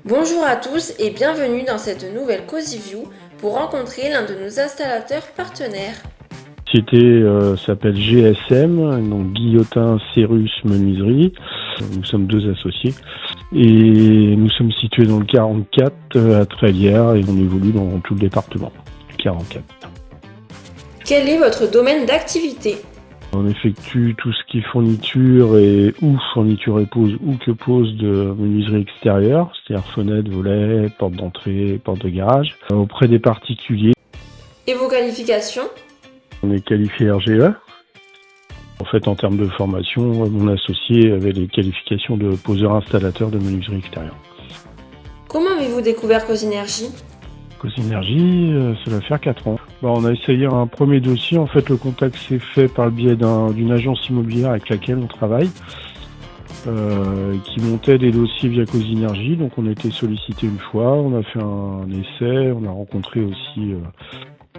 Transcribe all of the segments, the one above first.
Bonjour à tous et bienvenue dans cette nouvelle CozyView pour rencontrer l'un de nos installateurs partenaires. La société s'appelle GSM, donc Guillotin Cérus Menuiserie. Nous sommes deux associés et nous sommes situés dans le 44 à Trélières et on évolue dans tout le département du 44. Quel est votre domaine d'activité? On effectue tout ce qui est fourniture et ou fourniture et pose ou que pose de menuiserie extérieure, c'est-à-dire fenêtres, volets, portes d'entrée, portes de garage, auprès des particuliers. Et vos qualifications? On est qualifié RGE. En fait, en termes de formation, mon associé avait les qualifications de poseur-installateur de menuiserie extérieure. Comment avez-vous découvert Cozynergie? Cozynergie, ça va faire 4 ans. On a essayé un premier dossier. En fait, le contact s'est fait par le biais d'une agence immobilière avec laquelle on travaille, qui montait des dossiers via Cozynergie. Donc, on a été sollicité une fois, on a fait un essai, on a rencontré aussi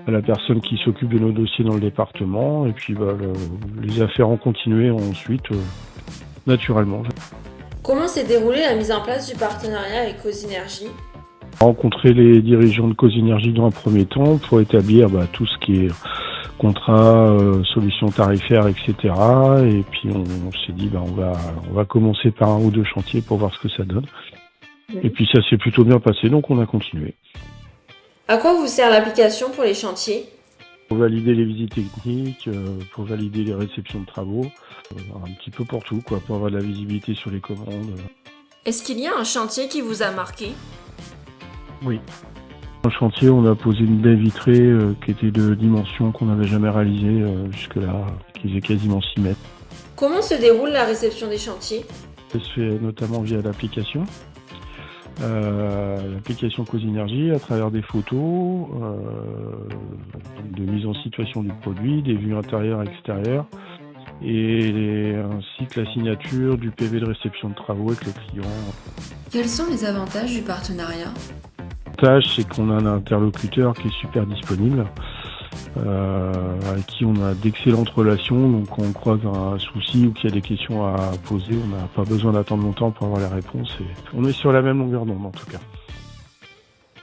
la personne qui s'occupe de nos dossiers dans le département. Et puis, les affaires ont continué ensuite, naturellement. Comment s'est déroulée la mise en place du partenariat avec Cozynergie? Rencontrer les dirigeants de Cozynergie dans un premier temps pour établir tout ce qui est contrat, solutions tarifaires, etc. Et puis on s'est dit on va commencer par un ou deux chantiers pour voir ce que ça donne. Et puis ça s'est plutôt bien passé, donc on a continué. À quoi vous sert l'application pour les chantiers? Pour valider les visites techniques, pour valider les réceptions de travaux, un petit peu pour tout, quoi, pour avoir de la visibilité sur les commandes. Est-ce qu'il y a un chantier qui vous a marqué? Oui. Dans le chantier, on a posé une baie vitrée qui était de dimension qu'on n'avait jamais réalisée jusque-là, qui faisait quasiment 6 mètres. Comment se déroule la réception des chantiers? Ça se fait notamment via l'application. L'application Cozynergie à travers des photos, de mise en situation du produit, des vues intérieures et extérieures, ainsi que la signature du PV de réception de travaux avec le client. Quels sont les avantages du partenariat? L'avantage, c'est qu'on a un interlocuteur qui est super disponible, avec qui on a d'excellentes relations. Donc quand on croise un souci ou qu'il y a des questions à poser, on n'a pas besoin d'attendre longtemps pour avoir les réponses. Et on est sur la même longueur d'onde en tout cas.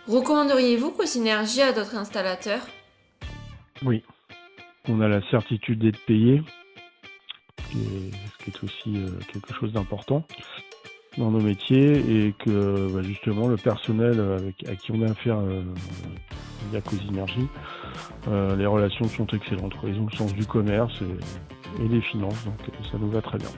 Recommanderiez-vous Cozynergie à d'autres installateurs? Oui, on a la certitude d'être payé, ce qui est aussi quelque chose d'important dans nos métiers, et que justement le personnel à qui on a affaire via Cozynergie, les relations sont excellentes. Ils ont le sens du commerce et des finances, donc ça nous va très bien.